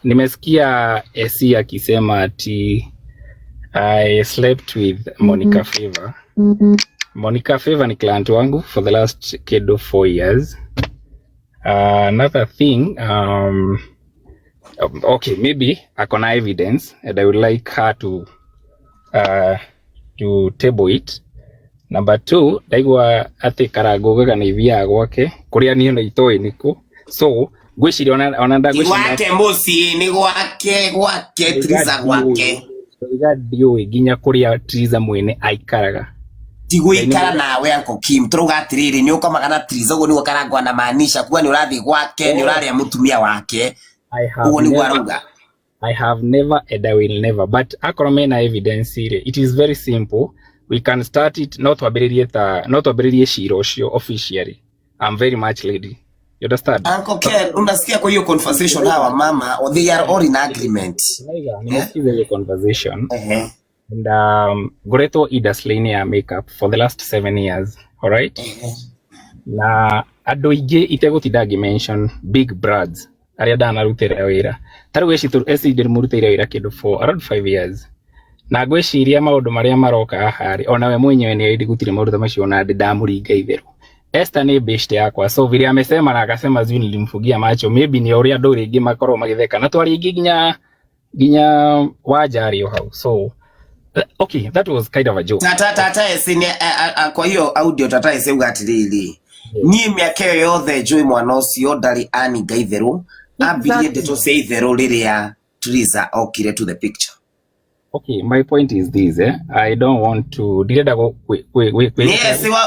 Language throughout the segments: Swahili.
nimesikia AC akisema ati I slept with Monica Favor. Monica Favor ni client wangu for the last 4 years. Another thing, okay, maybe akona evidence and I would like her to table it. Number 2, daigwa ati Karago gana ivia gwake kuria ni na itoi niko. So gwiciria ona ndagwiciria gwake muci ni gwake Triza gwake dio ginya kuria Triza mwene aikaraga tigwikara nawe Uncle Kim turuga atiriri ni ukoma kana Triza ugo ni ukaragwa na maanisha kuwa ni urathi gwake ni uraria mutumia wake ugo ni gwaruga. I have never and I will never, but akoromena evidence ile. It is very simple. We can start it not wabiririe shiro shio officially. I'm very much ready. You understand? Uncle Ken, unasikia kwa hiyo conversation hawa mama, or they are all in agreement. Nimesikiza hiyo conversation. And Goreto Idaslane ya makeup for the last 7 years. Alright? Na ando ige itegutidagi mention big brands. Aria dana rutera wira. Taru eci murutera wira kindu for around 5 years. Na gweciria maundu maria maroka hari ona we mwenyewe ni aidi gutire maundu macio na ndamuringa itheru. Esther ni best yakwa, so vile amesema na akasema zuni nilimfugia macho, maybe ni oria ndori ingi makoro magitheka na twari ingi ginya wajari hau. So okay, that was kind of a joke. Tata esini kwa hiyo audio tata ese ugatiriri ni miaka yothe joy mwana ucio ndari ani ngaitheru ambirie ndeto cia itheru riria Triza okire to the picture. Okay, my point is this, I don't want to direda go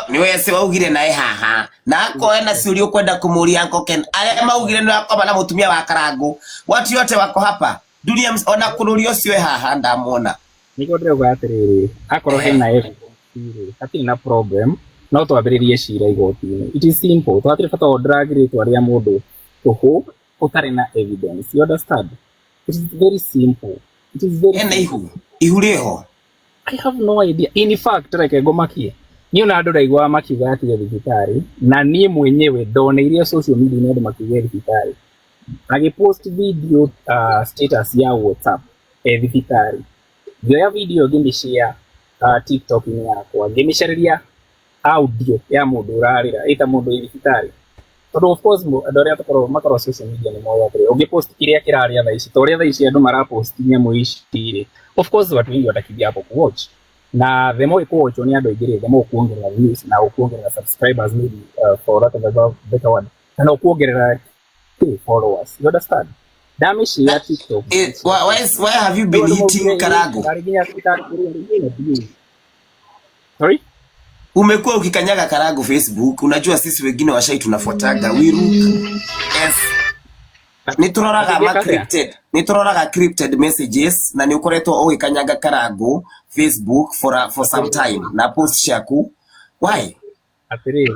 niwe waugire nae haha na akoena ciurio kwenda kumuria Uncle Ken aria maugire ni akoma na mutumia wa Karago watu yote wako hapa dunia ona kunurio ciwe haha ndamuona niko ndego atiriri akoro hena evidence hatina na problem no twabiririe cira igotini. It is simple, twatire fata drag rate aria mundu toho utare na evidence. You understand? It is very simple. It is very ihureho. I have no idea. In fact, like gomakie. Ni una andu raigwa makiuga ati ya thibitari na ni mwenyewe ndona iria social media ni andu makiuga thibitari. Agipost video status ya WhatsApp thibitari. Vya video ngimishare TikTok ni yakwa. Ngimishareria audio ya mundu urarira ita mundu thibitari. But of course adoria makoro social media ni moyo atre ugipost kiria kiraria tha ici toria tha ici andu marapost nyamũ ici of course watu wengi watakibia hapo kuwatch na the more kuwatch ni andu aingire the more kuongerera views na kuongerera subscribers maybe for that of a better one na kuongerera followers. You understand? Damishi ya TikTok why have you been hitting Karago? Sorry? Umekuwa ukikanyaga Karago Facebook, unajua sisi wengine washai tunafuataga Wiru. Yes. Nituroraga crypted messages na ni ukoretwo ugikanyaga Karago Facebook for some time na post shaku. Why? Atiriri.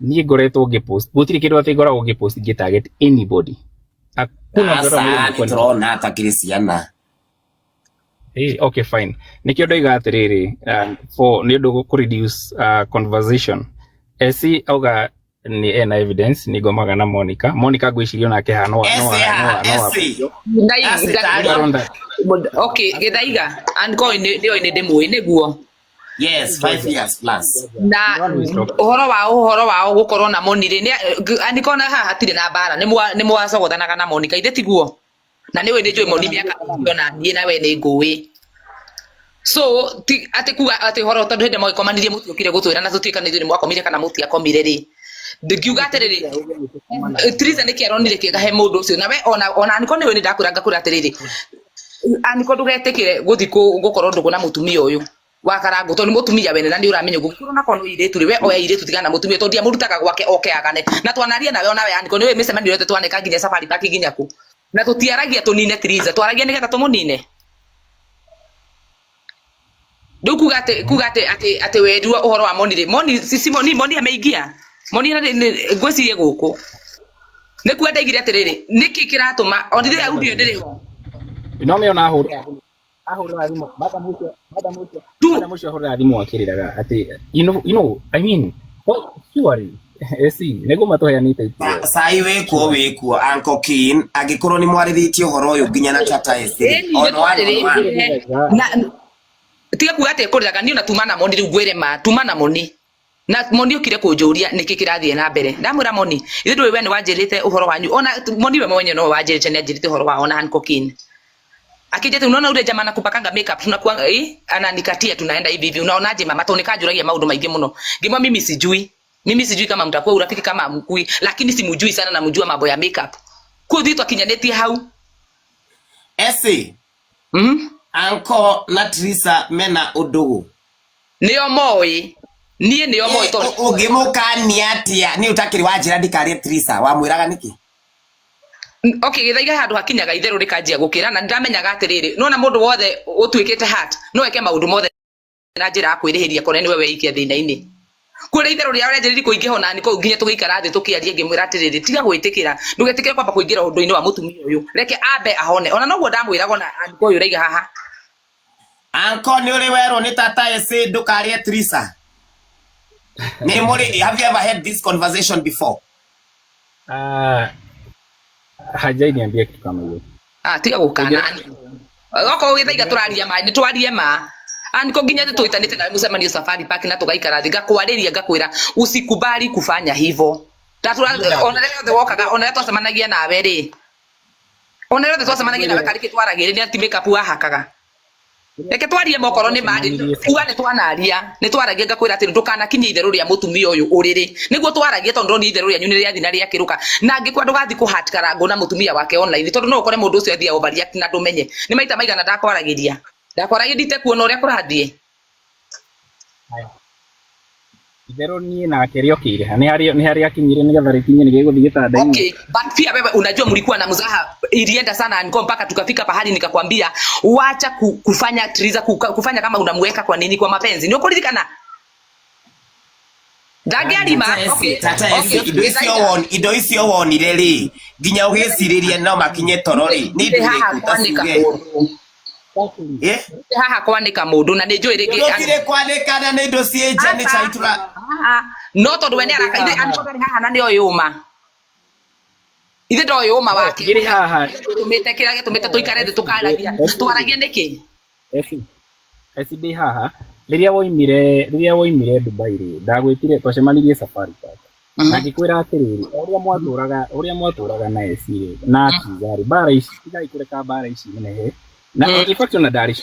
Ni goretwo ngipost. Gutiri kindu ati ngora ngipost ngitarget anybody. Hakuna ngora mwana hata Kristiana. Okay, fine. Nikio doiga atiriri for ni ndu ku reduce conversation. Esi auga ni ena evidence ni gomaga na Monica gwicirio nake hano okay gedaiga anko ndio ine demo ine guo. Yes, 5 years plus. Na uhoro wao gukorwo na monire ni andiko na haha tire na bara ni mwacogothanaga na Monica inde tiguo na niwe ni joy moni miaka ona nie nawe ni ngui. So ati kuga ati horo tondu hende mo komanirie muti ukire gutwira na tutuika ni mwakomire kana muti akomire ri ngiuga atiriri Triza ni kieronire kiega he mundu ucio na we ona aniko niwe ni ndakuranga kura atiriri aniko ndugetekire guthi gukorwo ndugu na mutumia uyu wa Karago tondu mutumia wene na ni uramenya gukuru na kono ire turi we oya ire tutigana mutumia tondu dia murutaga gwake oke agane na twanaria nawe ona we aniko niwe micemani yote twaneka nginya safari park nginya ku na tutiaragia tunine Triza twaragia nigetha tumunine ndukuga ate wedua uhoro wa moni sisi moni ameingia moni ngwecirie guku ni kwenda igire atiriri niki kiratuma onire audio ndiriho no me ona ahura thimo madam mucio ahura thimo akiriraga ati you know I mean surely esi nego matoheanite itwe sai wekuo Uncle Kin agikorwo ni mwariritie uhoro uyu nginya na chata esi na tiga kuga ate kuriraga ni ona tumana moni riu gwire ma tumana moni na moni ukire kunjuria niki kirathie na mbere ndamwira moni ithe ndwe we ni wanjirite uhoro wanyu ona moni we mwenye no wanjirite ni anjirite uhoro wa ona Uncle Kin akijete unaona ule jamaa nakupakanga makeup tunakuwa ananikatia tunaenda hivi hivi unaonaje mama tonikajuragia maundu maingi muno ngimwa mimi sijui kama mtakuwa urafiki kama mkui lakini simujui sana na mjua mambo ya makeup kwa vitu akinyanetia hau esi Uncle na Teresa mena udugu nio moi nie nio moi to ugimukania atia ni utakiri wajira ndikarie Teresa wamwiraga niki okay githaiga handu hakinyaga itheru rikanjia gukira na ndamenyaga atiriri nona mundu wothe utwikite hat no eke maundu mothe na njira akwirihiria kone niwe weikia thina-ini kure itheru ria urenjeri kuingiho na niko nginya tugiikara thi tukiaria ngimwira atiriri tiga gwitikira ndugetikire kwamba kuingira undu-ini wa mutumia uyu reke ambe ahone ona noguo ndamwiraga na andiko uyu raiga haha Uncle ni uri wero ni tata ese ndukarie Teresa ni muri have you ever had this conversation before hajainiambia kitu kama hiyo tiga gukana goko githaiga turaria ma ni twarie ma aniko nginya tuitanite na mucemanio Safari Park na tugaikara thiga kwariria ngakwira usikubali kufanya hivyo tatura ona leo wokaga ona leo twasemanagia nawe ri ona leo twasemanagia nawe kariki twaragira ni ati makeup wahakaga reke twarie mokoro ni mari uga ni twanaria ni twaragia ngakwira ati ndukana kinyi itheru ria mutumia uyu uriri niguo twaragia tondu ni itheru ria nyuni ria thina ria kiruka na ngikwa ndugathi kuhatikara ngo na mutumia wake online tondu no ukore mundu ucio athia overreact na ndumenye ni maita maigana ndakwaragiria ndite kuona uria kurathie itheru ni na kerio kire ni hari akinyire ni getha rikinye ni giguthi gitanda okay but pia wewe unajua mlikuwa na mzaha ilienda sana niko mpaka tukafika pahali nikakwambia wacha kufanya Teresa kufanya kama unamweka kwa nini kwa mapenzi ndio kuridhikana Dagari ma okay tata indo icio wonire ri nginya ugiciriria no makinye torori ni haha kwanika mundu na ninjui ringi ndire kwanika na nindo cienje ni chaitura no tondu we ni arakaithe anothe haha na ni oyuma ithe ndo oyuma wake giri haha tumite kira gitumite tuikare thi tukaragia twaragia niki esi ndi haha riria woimire Dubai ri ndagwitire twacemanirie Safari Park na ngikwira atiriri uria mwaturaga na esi na Tizari bara ici igaikureka bara ici nehe na ifact na ndari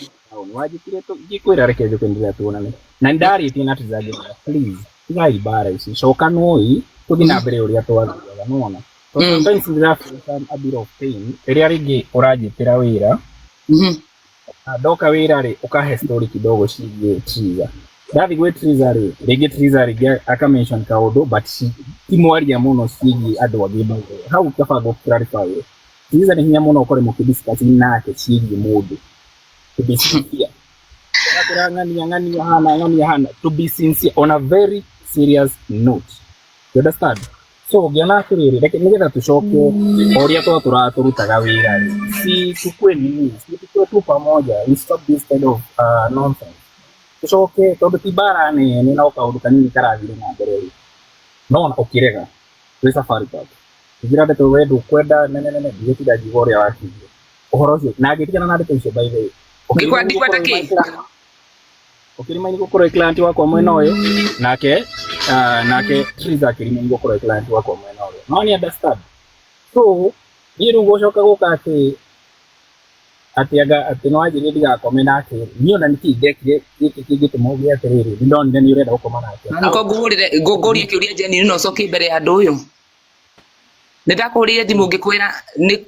wajikire to gikwira reke njukendia tuonane na ndari tina Tizari please igai bara ici coka noi tuthi na mbere uria twathuaga nona sometimes we have a bit of pain riria ringi urajitira wira doka wira ri ukahe story kidogo cigie Teresa ndathi gwe Teresa ri ringi Teresa ringi aka mention kaundu but timwaria muno cigie andu angi hau kabago clarify Teresa ni hinya muno ukore mukidiscuss nake cigie mundu to be sincere ngania hana to be sincere on a very serious note you understand so giana kiriri reke nigetha tucoke oria turataga wira si tukwe nini si tukwe tu pamoja we stop this kind of nonsense tucoke tondu tibara ni na kaundu kanini karathire na mbere no na ukirega we Safari Park ngira ndeto wedu kwenda nene ndigitida jigoria wakije uhoro ucio na ngitigana na ndeto icio by the way ngikwandikwa taki ukirimaini gukora client wako mwena uyu nake Teresa akirimaini gukora client wako mwena uyu no ni understand so niru gocoka guka ati no ajiri ndiga komena ati niona nikidekire gitumugia atiriri ndonde ni urenda gukomana ati nko gugurie kiuria jeni no coki mbere ya nduyu ndakuririe thimu ngikwira ni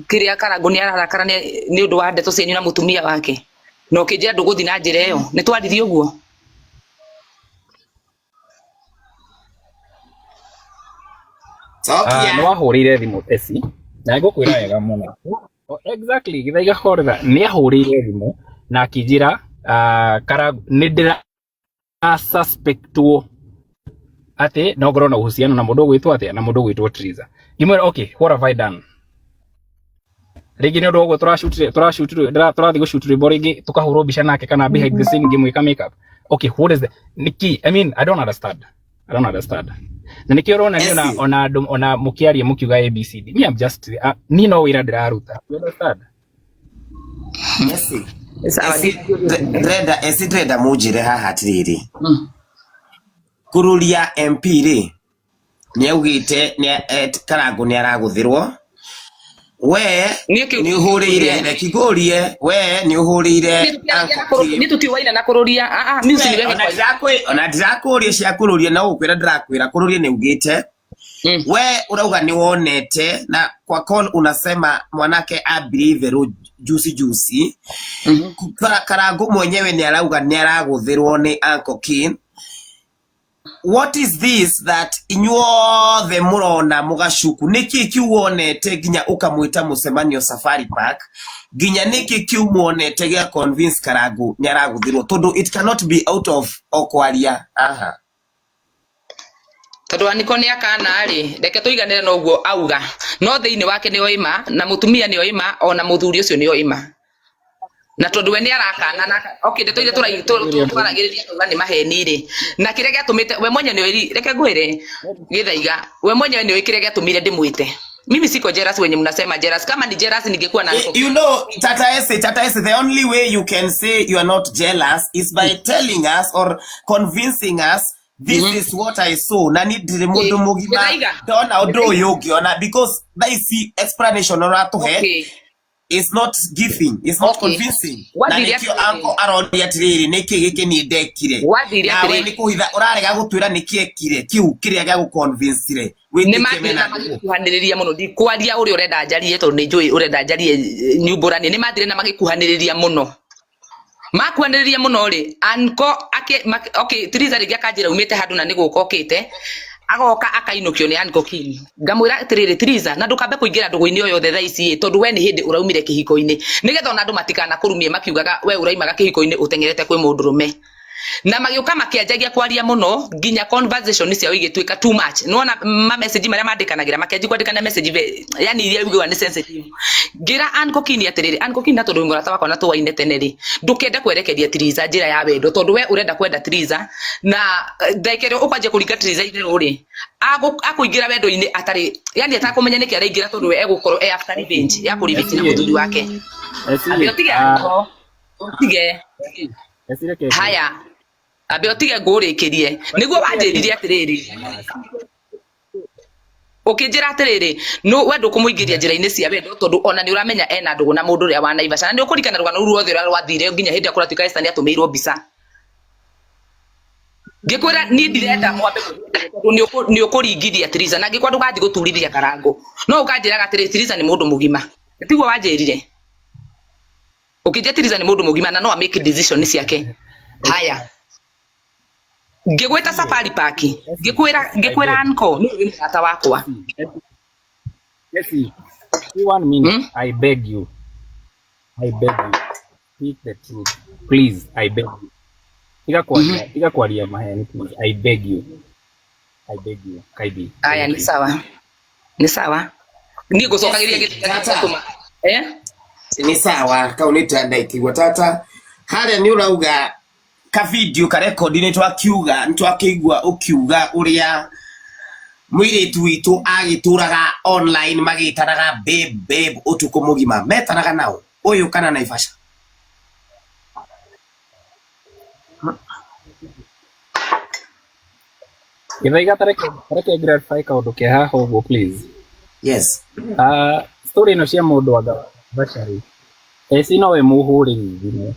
kiria Karagu ni ararakara ni undu wa ndeto cienyu na mutumia wake no kinjira nduguthi na njira iyo ni twaririe uguo no ahurire thimu esi na ngukwira wega muno exactly githaiga horera ni ahurire thimu na kinjira Karagu ni ndira suspectwo ate no ngorwo na uhusiano na mundu gwitwo ate na mundu gwitwo Teresa imwe okay what have I done rigi no dogo turashutire turathi gushutire boringi tukahurwo bisha nake kana behind the scene ngimwika makeup okay what is the Nikki I mean I don't understand I don't understand. Na nikio rona ni ona mukiaria mukiuga ABCD. Me I'm just ni no wira ndiraruta. You understand? Yes. Dreda mujire haha atiriri. Kururia MP ri ni augite ni Karangu ni araguthirwo. We ni uhurire rekigurie we ni uhurire ni tutiwaina na kururia mimi ona ndirakuria cia kururia na ukwira ndirakwira kururia ni ugite we urauga ni wonete na kwa call unasema mwanake abelieve juicy Karangu mwenyewe ni arauga ni araguthirwo ni Uncle King. What is this that inyuothe murona mugashuku niki kiuonete ginya ukamwita mucemanio Safari Park ginya niki kiumonete gia convince Karangu nyaraguthirwo tondu it cannot be out of okwaria tondu aniko ni akana ri reke tuiganire no guo auga no thiini wake ni oima na mutumia ni oima ona muthuri ucio ni oima na tondu we ni arakana na okay ndetoire twaragiriria kuga ni maheni ri na kire giatumite we mwenye ni wiri reke ngwire githaiga we mwenye ni wikire giatumire ndimwite mimi siko jealous wenye mnasema jealous kama ni jealous ningekuwa na you know Tata S the only way you can say you are not jealous is by telling us or convincing us this is what I saw na ni dire mundu mugima ndona ondo yugiona because that is explanation or atuhe it's not giving, it's not convincing. Na nikio anko arodi atiriri niki giki ni ndekire na we ni kuhitha urarega gutwira niki ekire kiu kiria gya guconvince re ni mathire magikuhaniriria muno ndi kwaria uri urenda njarie tondu ni njui urenda njarie nyumburani ni mathire na magikuhaniriria muno makuhaniriria muno ri anko okay Triza ringi akanjira umite handu na nigukokite agoka akainukio ni Uncle King ngamwira atiriri Triza na ndukambe kuingira nduguini oyo tha ici tondu we ni hindi uraumire kihiko-ini nigetha ona andu matikana kurumie makiugaga we uraimaga kihiko-ini utengerete kwi mundurume na magiuka makianjagia kwaria muno nginya conversation ciao igituika too much nona ma message maria mandikanagira makianji kwandikana message yani iria igwa ni sensitive ngira Uncle King atiriri Uncle King tondu ngorata wakwa na tuwaine teneri ndukende kwerekeria Triza njira ya wendo tondu we urenda kwenda Triza na ndaikere ukwaje kuringa Triza ine ruri akuingira wendo-ini atari yani atakumenya niki araingira tondu we egukorwo after revenge ya kuriviti na muthuri wake haya abe otige ngurikirie niguo wanjiririe atiriri ukinjira atiriri no we ndukumuingiria njira-ini cia wendo tondu ona ni uramenya ena ndugu na mundu ria wa Naivasha na ni ukurikana rugano ruothe rwathire nginya hindi akora tukaista ni atumirwo mbica ngikwira ni ndirenda mwambe ni ukuringithia Triza na ngikwa ndugathi guturithia Karangu no ukanjiraga atiriri Triza ni mundu mugima tiguo wanjirire ukinjira Triza ni mundu mugima na no make decision ciake haya ngigweta Safari Park ngikwira Uncle ni tata wakwa yes you 1 minute I beg you speak the truth please I beg you iga kwaria maheni please I beg you kaidi aya ni sawa ni gucokagiria gituma ni sawa kaunita ndaikigwa tata haria ni urauga ka video ka record ni twakiigua ukiuga uria mwiritu witu agituraga online magitaraga babe utuku mugima metaraga nao uyu kana Naivasha Githaiga tareke gratify kaundu ke haha uguo please yes story no cia mundu wa bashari esi no we muhuriri thimu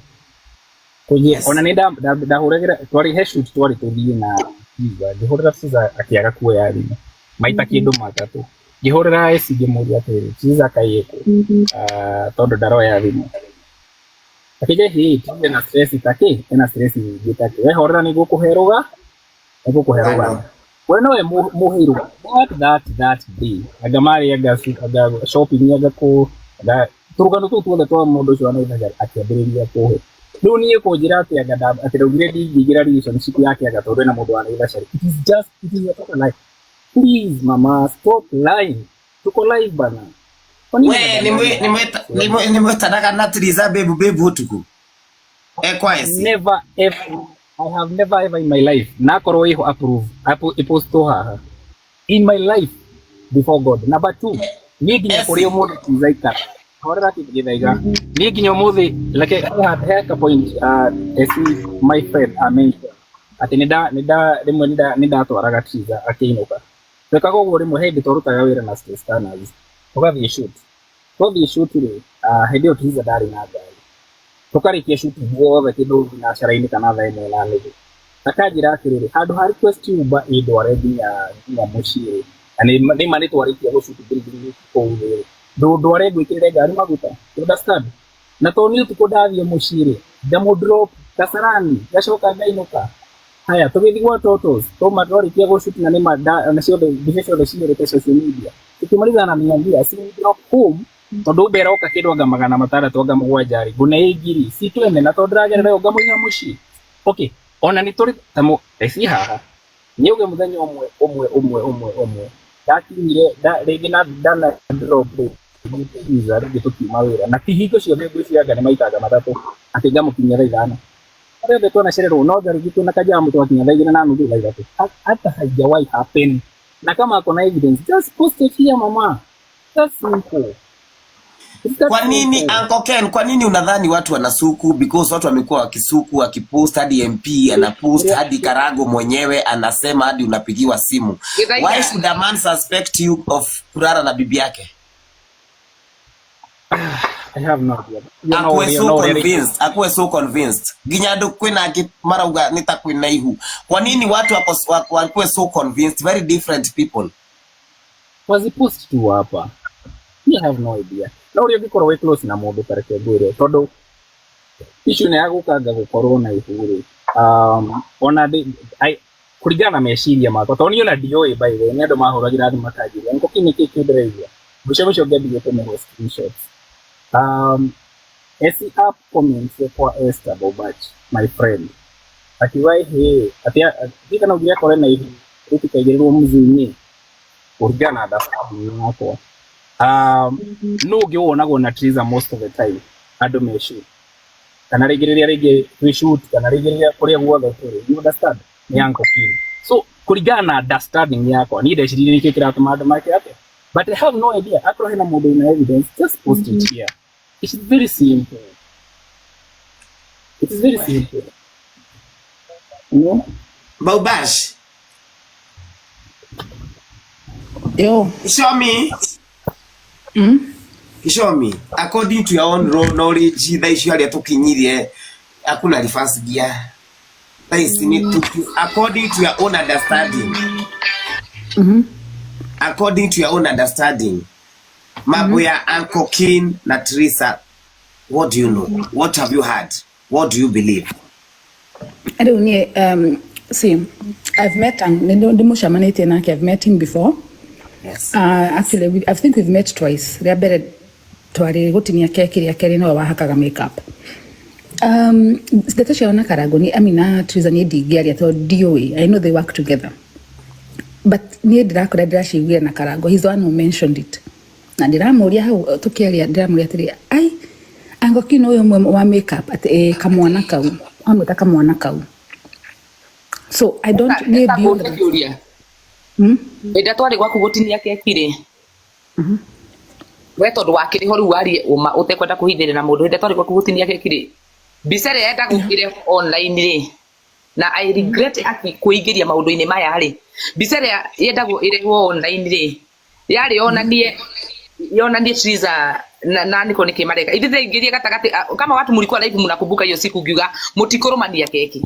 kuje ona ni ndahuregira twari he shoot twari tuthie na Triza ngihurira Triza akiaga kuoya thimu maita kindu matatu ngihurira esi ngimuria atiri Triza kaiyeko tondu ndaroya thimu akije hii Triza na stress itake ena stress nyingi take we horera ni gukuheruga we no we muhiru that day agamari aga shopping aga ko da turugano tuothe twa mundu ucio na ina akiambiriria kuhe riu nie kunjira ati aga atirugire ndigira relationship yake aga tondu na mundu wa Naivasha it is a life please mama stop lying tuko live bana we ni mwetanaga na Triza babe utuku quiet never ever I have never ever in my life nakorwo iho approve post to haha in my life before God. Number 2, ni nginya kuri mundu kizaika horera kigithaiga ni nginya muthi like heka point as my friend mentioned ati nida twaraga Triza akiinuka twekaga uguo rimwe hindi twarutaga wira na Stay Scanners tugathie shoot ri hindi o Triza ndari na ngari tukarikia shoot guothe kindu na caraini kana thaa imwe na nuthu akajira atiriri handu ha request uba idware nginya muciri ni mani twarikia gushoot building kuuthiri ndware gwikirire ngari maguta understand na toni tukudathie muciri ndamo drop Kasarani gacoka ngainuka haya tugithigwa totos toma twarikia gushoot na nima na ciothe bihecio ciothe social media tukimaliza na niambia si drop home tondu beroka kidwaga 600 guna igiri si twene na tondragerera ngamuiga muci okay ona ni turi tamo esi haha niuge muthenya umwe dakinyire rigi na dana drop Triza rigi tukima wira na kihiko ciothe ngwiciaga ni maitaga matatu ati ngamukinyira ithano rebe tona cerero no gari gitu na kajamu twakinya thaigina na nuthu thaa ithatu hata haijawahi happen na kama kuna evidence just post it here mama. That's simple. Kwa nini Uncle Ken, kwa nini unadhani watu wanasuku? Because watu wamekuwa wakisuku, wakipost hadi MP anapost hadi Karago mwenyewe anasema hadi unapigiwa simu. Why should a man suspect you of kurara na bibi yake? I have no idea. Akuwe so convinced. Ginyado kwena marauga nitakwena ihu. Kwa nini watu wakuwe so convinced? Very different people. Wazipost tu hapa. I have no idea. Na uri ngikoro we close na mundu tareke gwire tondu issue ne yagukaga gukorwo na ihuri ona kurigana meciria makwa tondu niona DOA by the way ndio mahuragira andu makagira nko kiniki kidireithia gucego ngebi gutemera screenshots esi up comments kwa Esther Bobach my friend akiwai he atia dikana ugira kore na ihu ukikaigirwo muzini kurigana da yako no gionagwo na Triza most of the time ando me shoot kana regereria rege we shoot kana regereria kuria guothe turi you understand ni Uncle Ken so kurigana na understanding yako ni ndeciria ikikira tumando make yake but I have no idea akro hena mundu ina evidence just post it here. It's very simple. It's very simple. No? Baubash. Yo. Show me. Show me. According to your own knowledge, that is you tukinyirie hakuna reverse gear. That is according to your own understanding. According to your own understanding. Mambo ya Uncle Ken na Triza, what do you know? What have you heard? What do you believe? I don't know. See, I've met I've met him before. Yes. Actually, I think we've met twice. Twari gutinia keki ya Keri no wahakaga makeup. Ndeto na Karago ni Amina Triza ni digiaria to DOA. I know they work together. But ni ndirakora ndiraciguia na Karago. He's the one who mentioned it. Na ndiramuria hau tukiaria ndiramuria atiri ai Uncle Ken uyu mwe wa makeup ati kamwana kau amwita kamwana kau so I don't maybe enda twari gwaku gutinia kekire we tondu wakiri ho riu wari uma utekwenda kuhithirira mundu enda twari gwaku gutinia kekire bicere enda gukire online ri na I regret ati kuingiria maundu-ini maya ri bicere enda irehwo online ri yari onanie Triza na niko nikimareka ithe ingiria gatagati kama watu mulikuwa live mnakumbuka hiyo siku ngiuga mutikoromania keki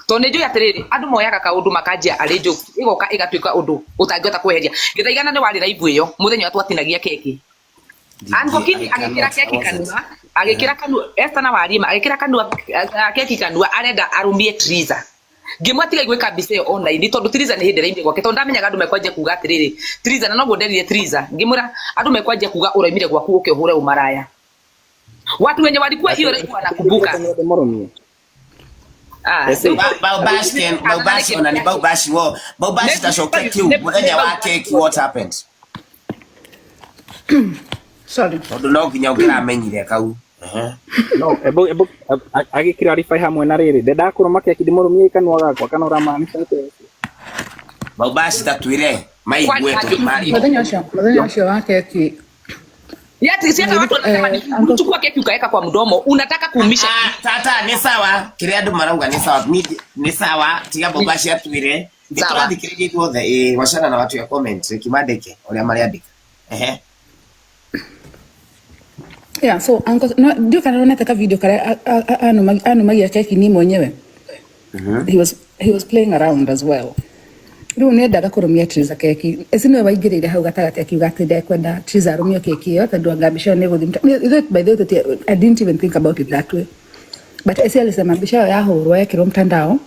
to nejo yatiriri andu moyaga kaundu makajia arejo igoka igatuika undu utangihota kweheria githaigana ni wari live iyo muthenya watu atinagia keki Uncle Ken agikira keki kanua agikira kanua Esther na warima agikira kanua keki kanua arenda arumie Triza ngimwatiga igweka bice online tondu Triza ni hindira-ini gwake tondu ndamenyaga andu mekwanjia kuga atiriri Triza na noguo nderire Triza ngimura andu mekwanjia kuga uraimire gwaku ukihure umaraya watu wenye walikuwa hiyo leo wanakumbuka Baubash Ken Baubash ona ni Baubash wo Baubash tashoka kiu muthenya wa keki what happened sorry tondu no nginya ugira amenyire kau No, ebo agikirarify hamwe na riri ndakũrũma keki ndĩmũrũmie kanua gakwa kana ũramaanisha atĩa? Baubashi tatwire maigue Muthenya ũcio wa keki Yati sasa watu wanasema unachukua keki ukaweka kwa mdomo, unataka kuumisha. Tata ni sawa, kile andu marauga ni sawa, ni sawa, tiga Baubashi atwire. Nitwathikiririe tuothe wacana na watu ya comment kimandike uria mariandika. Yeah, so uncle no ndio kana unataka video kare anumagia keki ni mwenyewe. He was playing around as well. Riu nendaga kurumia Triza keki. Esino waingirire hau gatagati akiuga ati ndekwenda Triza arumio keki yo tondu angambisha ni guthimta. By the way, I didn't even think about it that way. But esi alisema mbisha ya hurwa yekirwo mtandao.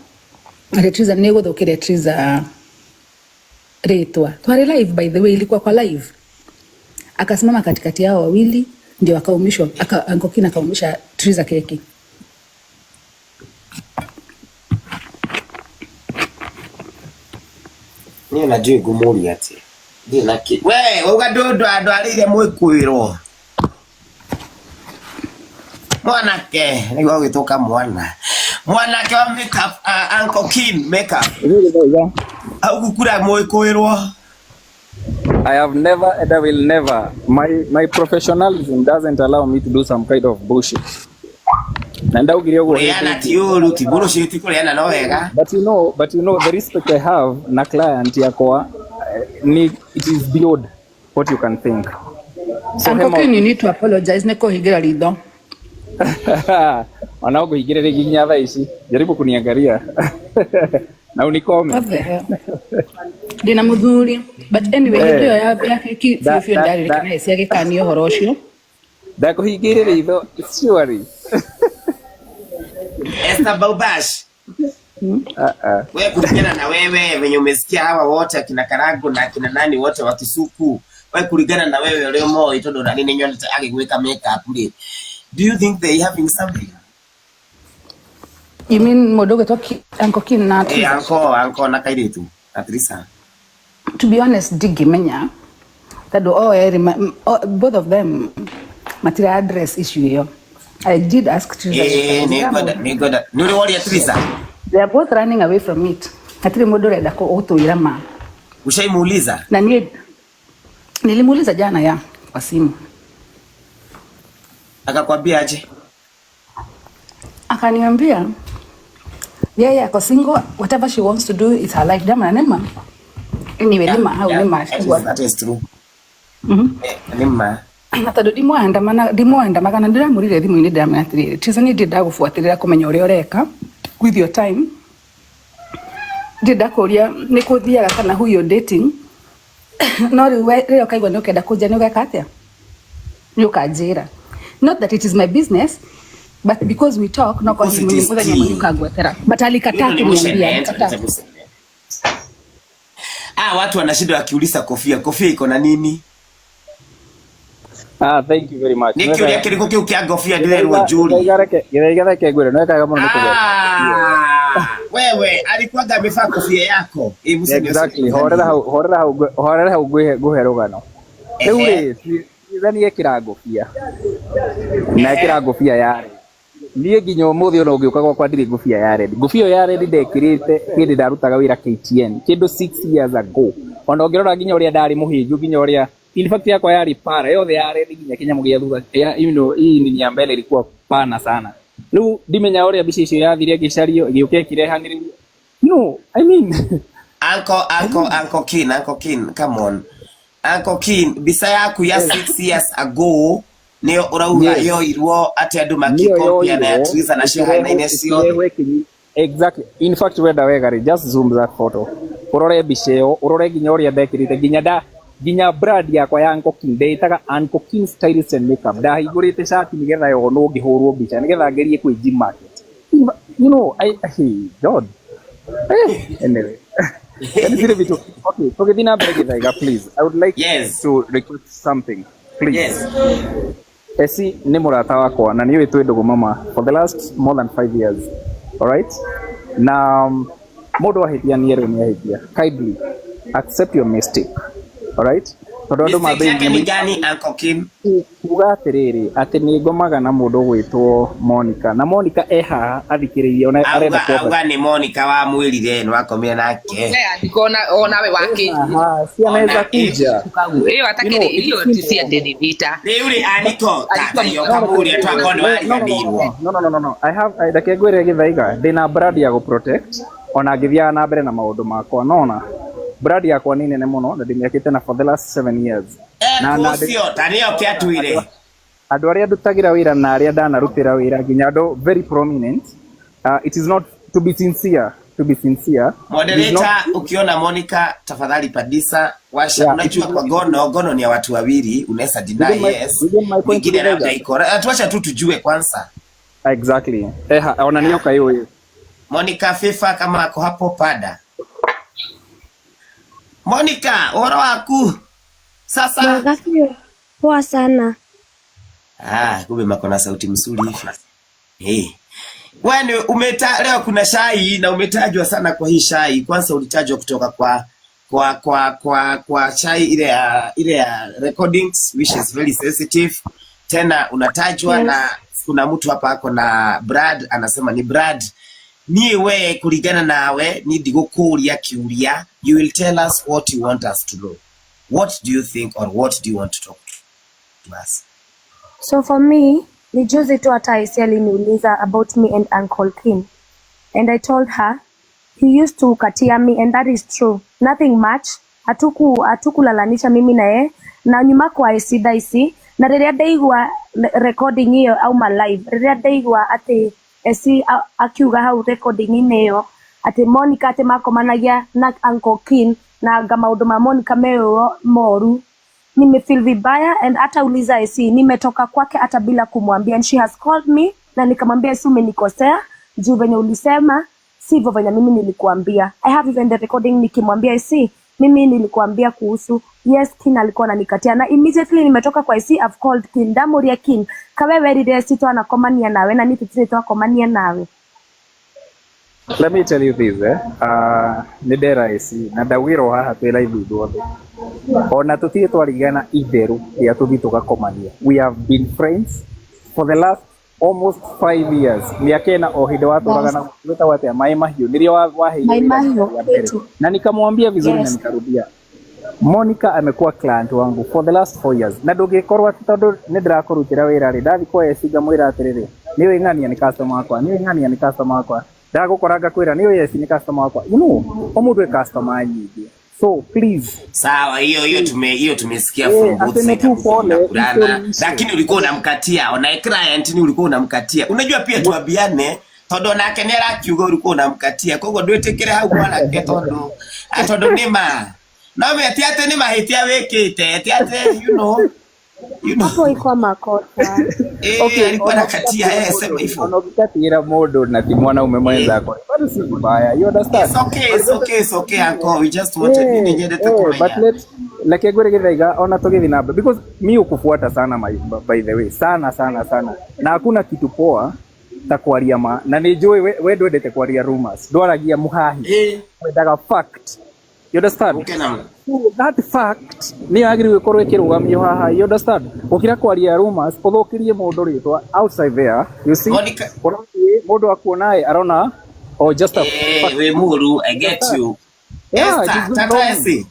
Ati Triza ni guthukiria Triza ritwa. Twari live by the way, ilikuwa kwa live. Akasimama katikati yao wawili ndio akaumishwa, Ankokina akaumisha Triza keki. Ni unajui gumuri ati. Ndi naki. We, ugadodo adwarire mwikuirwo. Mwanake, niguo gwituka mwana. Mwanake wa makeup, Uncle makeup. Au gukura mwikuirwo. I have never and I will never. My professionalism doesn't allow me to do some kind of bullshit. Nanda ugiria go. Yana tiuru tiburo shiti kuliana no wega. But you know the respect I have na client yako it is beyond what you can think. So Uncle, you need to apologize neko higira ritho. Wanaogo higira riginya thaa ici. Jaribu kuniangalia. Na unikome. Dina muthuri. But anyway, ndio ya keki fio ndari kana isi agikani uhoro ucio. Ndakuhingire ritho surely. Esther Baubashi. Wewe kulingana na wewe venye umesikia hawa wote akina Karago na akina nani wote wa Kisuku. Wewe kulingana na wewe leo mo itondo na nini nyonte agigweka makeup ule. Do you think they having something? You mean modogo toki Uncle Kin na Uncle na kairitu Atrisa. To be honest, digimenya that both of them material address issue here. I did ask Triza. Nigoda. Nuri wali Triza. They are both running away from it. Atiri modore da ko utuira ma. Ushaimuuliza? Na nilimuuliza jana ya kwa simu. Akakwambia aje? Akaniambia yeye ako single, whatever she wants to do is her life. Dama nema. Anyway, that is true. Nema. Tondu ndimwenda kana ndiramurire thimu-ini ndiramenya atiriri Triza ni ndenda gubuatirira kumenya uria ureka with your time. Ndenda kuria ni kuthiaga kana who you dating. No riu kaigua ni ukenda kunja ni ugeka atia ni ukanjira. Not that it is my business, but because we talk no kwa himu muthenya mwe ukagwetera, but alikataa kuniambia. Watu wanashinda wakiuliza kofia iko na nini? Thank you very much. Nikiulia kiriko kiu kia kofia ndirerwo njuri. Githeke ngwire no ekaga muno nikuja. Wewe alikuwa amevaa kofia yako. Exactly. Horera hau guhe rugano. Riu ri thani ekira ngofia. Na ekira ngofia yare. Niĩ nginya ũmũthĩ ona ũngĩũka gwakwa ndirĩ ngũbia ya red. Ngũbia ya red ndekĩrĩte hĩndĩ ndarutaga wĩra KTN kĩndũ 6 years ago. Ona ũngĩrora nginya ũrĩa ndarĩ mũhĩnju nginya ũrĩa in fact yakwa yarĩ para yothe ya red nginya kĩnyamũ gĩa thutha hii ni ya mbele ilikuwa pana sana. Rĩu ndimenya ũrĩa mbica icio yathire gĩcario gĩũke kirehanĩrĩrio. No, I mean Uncle Kin, come on. Uncle Kin, mbica yaku ya 6 years ago nio urauga yo irwo ati andu makikopia na Triza na cihaina cio. Exactly. In fact wenda wegari just zoom that photo. Urore mbica ĩyo, urore nginya ũrĩa ndekĩrĩte nginya brand yakwa ya Uncle Kin ndetaga Uncle Kin Stylist and Makeup. Ndahingũrĩte shati nigetha yonwo ngĩhũrwo mbica nigetha ngerie kwĩ gym market. You know, God. Anyway. Okay, tũgĩthiĩ na mbere gĩthaiga please. I would like to request something. Please. Yes. Esi ni murata wakwa na niwe twendogwo mama for the last more than 5 years. All right? Na mundu ahitia ni ero ni ahitia. Kindly accept your mistake. All right? tondu andu Mistake yake ni mambe gani Uncle Ken? kuga atiriri ati ni ngomaga na mundu gwitwo Monica na Monica eha athikiririe ona arenda Auga ni Monica wa mwirire no akomire nake. Nikona ona we wake. si anaweza kuja Hiyo atakiri hiyo tisi ndeni vita. Riu ri Aniko tata yo kamuri atwakondo ari gamirwo. no I have ndake gwire githaiga ndina brand ya go protect ona ngithia na mbere na maundu makwa nona brand yakwa ni nene muno na ndimiakite na for the last 7 years Na cio tanio kiatwire. Andu aria ndutagira wira na aria ndanarutira wira nginya andu very prominent. It is not to be sincere. Moderator, ukiona Monica tafadhali padisa washa. Unajua kwa gono ni ya watu wawili, unaweza deny yes. Mwingine labda iko. Tuacha tu tujue kwanza. Exactly. Ona nioka hiyo. Monica FIFA kama ako hapo pada. Monica, ora waku. Sasa. Magafio. Poa sana. Kumbe makona sauti mzuri hivi. Wewe leo kuna shai na umetajwa sana kwa hii shai. Kwanza ulitajwa kutoka kwa shai ile ya recordings which is very sensitive. Tena unatajwa na kuna mtu hapa ako na Brad anasema ni Brad. Niwe kulingana nawe ni ndigukuria kiuria. You will tell us what you want us to know. What do you think or what do you want to talk to us? So for me, ni juzi tu hata Isi aliniuliza about me and Uncle Ken. And I told her, he used to katia me and that is true. Nothing much. Hatukulalanisha mimi na yeye. Na nyuma kwa Isi daisi. Na riria ndaigua recording hiyo au ma live. Riria ndaigua ati Isi akiuga hau recording hiyo. Ati Monica ati makomanagia na Uncle Ken. Na maundu ma Monica meyo moru. Nimefeel vibaya and hata uliza Isi nimetoka kwake hata bila kumwambia, and she has called me na nikamwambia Isi umenikosea juu venye ulisema sivyo venye mimi nilikuambia. I have even the recording nikimwambia Isi mimi nilikuambia kuhusu yes Ken alikuwa ananikatia, na immediately nimetoka kwa Isi I've called Ken ndamuria Ken kawe werire Isi to anakomania nawe na nititire to akomania nawe. Let me tell you this ni ndera Isi na ndawiro haha twira ithuothe ona tutie twarigana itheru ya tuthi tugakomania. We have been friends for the last almost 5 years. Miakena o hinde waturagana gwita wate mai mahiu nirio waheire na nikamwambia vizuri na nikarudia Monica amekuwa client wangu for the last 4 years na ndungikorwa ati tondu ni ndirakurutira wira ri ndathi kwa Isi ngamwira atiriri niwe ng'ania ni customer wakwa ndagukoranga kwira niwe Isi ni customer wakwa omundu e customer nyingi. So please. Sawa, hiyo tumesikia fulana. Lakini ulikuwa unamkatia, ona client ni ulikuwa unamkatia. Unajua pia tuabiane, tondu nake ni arakiuga ulikuwa unamkatia. Kwa hivyo ndwetekere hau bwana ke tondu nima. Na we ati ni mahitia wekite, ati you know. Hapo iko makosa. Okay, alikuwa anakatia sema hivyo. Unakatira modo na timwana umemwenza kwa. Bado si mbaya. You understand? It's okay uncle. We just wanted nini nyende tukumenya. But like gore githaiga ona togethi namba because mimi ukufuata sana by the way. Sana. Na hakuna kitu poa ta kwaria ma. Na nijui we ndwendete kwaria rumors. Ndwaragia muhahi. Wendaga fact. You understand? Okay now. That fact ni agiri gukorwo ikirugamio haha. You understand? Ukira kwaria rumors uthukirie mundu ritwa outside there. You see? Mundu akuonae arona or just a we muru I get you. Esi.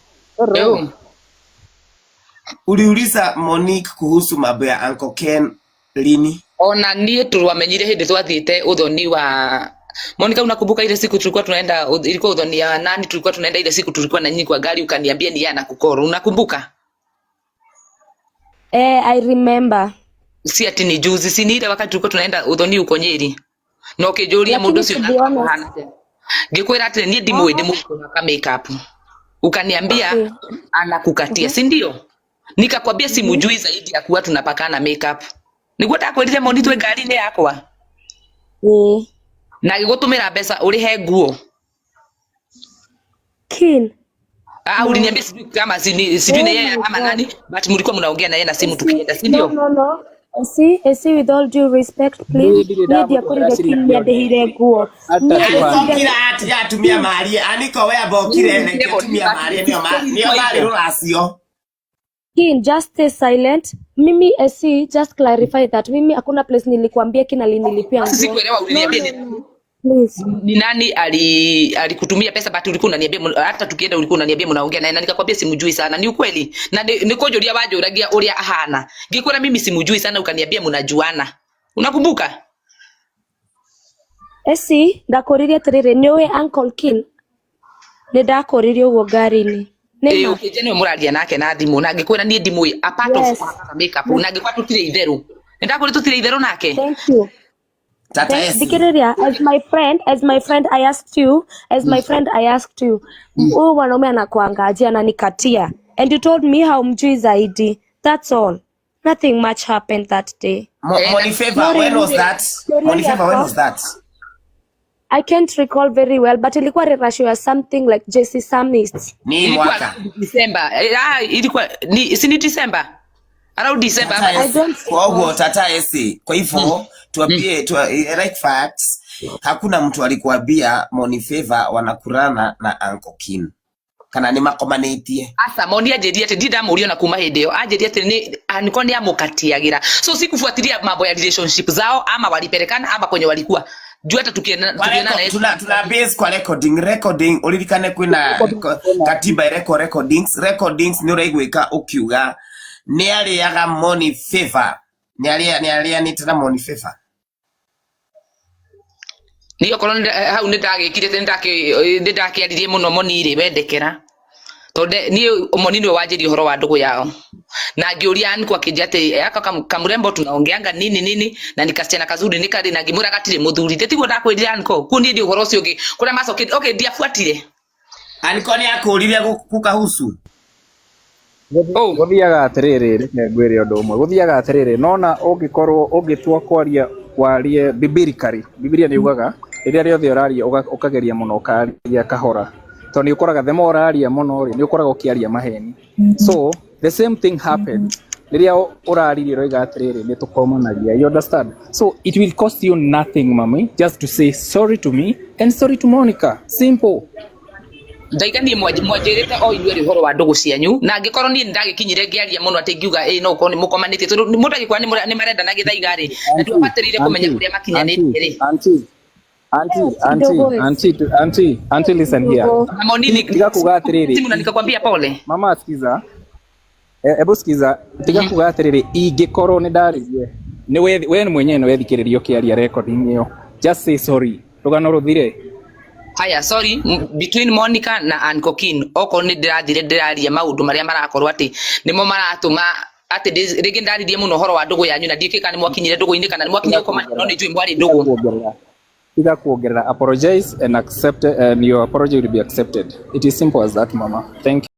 Uliuliza Monique kuhusu mambo ya Uncle Ken lini? Ona nie turwamenyire hindi twathiite uthoni wa Monica. Unakumbuka ile siku tulikuwa tunaenda, ilikuwa udhoni ya nani, tulikuwa tunaenda ile siku tulikuwa na nyinyi kwa gari ukaniambia ni yana kukoro, unakumbuka? I remember. Si ati ni juzi, si ni ile wakati tulikuwa tunaenda udhoni uko Nyeri. Na ukijulia mundu sio hana. Ngikwira ati ni ndimwende muko na makeup. Ukaniambia anakukatia, si ndio? Nikakwambia simujui zaidi ya kuwa tunapakana makeup. Nigwenda kwendile monitwe gari ni yakwa. Na gigutumira mbeca urihe nguo. Ken. Uliniambia sijui kama sijui ni yeye ama nani, but mlikuwa mnaongea na yeye na simu tukienda, si ndio? No. See with all due respect please. Media kuri Ken ya dehire nguo. Kila ati atumia mali. Aniko we abokire ne tumia mali nio mali ruracio. Kin, just stay silent. Mimi SC, just clarify that. Mimi hakuna place nilikuambia kina nilipia Sisi nguo. kuelewa uliniambia Please. ni nani alikutumia pesa but ulikuwa unaniambia hata tukienda ulikuwa unaniambia mnaongea naye na nikakwambia simjui sana. Ni ukweli. Na nikojoria waje uragia uria ahana. Ngikora mimi simjui sana ukaniambia mnajuana. Unakumbuka? SC, ndakoririe atiriri niwe Uncle Kin. Ndakoririe ugo ngari-ini. Eh, ukijeni muraria nake na thimu na ngikwira nie ndimu a part Yes. of makeup na ngikwa tutire itheru. Ndakuri tutire itheru nake. Thank you. Tata Esi. Dikiriria, as my friend I asked you, huyu mwanaume anakuangalia ananikatia, and you told me how mjui zaidi. That's all. Nothing much happened that day. Money favor, when was that? Money favor, when was that? I can't recall very well, but ilikuwa rerasho ya something like JC Summit. Ni Ilikuwa mwaka. December. Ilikuwa ni December. Around December. Tata I Esi. don't Kwa hivyo Tata Esi. Kwa hivyo tuambie right facts. Hakuna mtu alikuambia Money favor wanakurana na Uncle Kin. Kana ni makomanetie. Asa Moni ajeria ati ndidamurio na kuma hindi yo ajeria ati ni aniko ni amukatiagira so sikufuatilia mambo ya relationship zao ama waliperekana ama kwenye walikuwa juu hata tukienda Tuna base kwa recording ulilikane kwina katiba recordings ni uraigwika ukiuga ni aliaga Money favor ni alia ni tena Money favor niyo kolon hau ndagikire ndakiaririe muno Moni ri wendekera tonde ni Moni niwe wanjiri horo wa ndugu yao na ngiuria ani kwa kijate aka kamurembo tunaongeanga nini na nikasichana kazuri nikari na ngimura gatire muthuri tiguo ndakwirira anko kuni ndi horo ucio ungi kuria macoke okay ndiafuatire aniko ni akuriria kukahusu guthiaga atiriri reke ngwire undu umwe guthiaga atiriri nona ungikorwo ungitua kwarie biblically Biblia ni ugaga iria riothe uraria ukageria muno ukaria kahora to ni ukoraga themo uraria muno ni ukoraga ukiaria maheni so the same thing happened riria uraririe roiga atiriri ni tukomanagia you understand so it will cost you nothing mami just to say sorry to me and sorry to Monica simple ndaiganie mwanjirite o inyuĩ ri horo wa ndugu cianyu na ngikorwo ni ndagikinyire ngiaria muno ati ngiuga no ukorwo ni mukomanite tondu mundu agikwa ni marenda na githaiga ri na tubatirire kumenya kuria makinyanite ri Auntie, listen here. Tiga kuga atiriri. Timu na nikakwambia pole. Mama sikiza. Ebu sikiza. Tiga kuga atiriri ingikorwo ni ndaririe. Ni we ni mwenyewe wethikiririo kiaria recording iyo. Just say sorry. Rugano ruthire. Haya, sorry between Monica na Uncle Kin. Oko ni ndiraria maundu maria marakorwo ati nimo maratuma ati rigi ndaririe muno horo wa ndugu yanyu na ndikika ni mwakinyire ndugu-ini kana ni mwakinyire komanda no ni njui mwari ndugu. Tiga kuongerera apologize and accept and your apology will be accepted. It is simple as that mama. Thank you.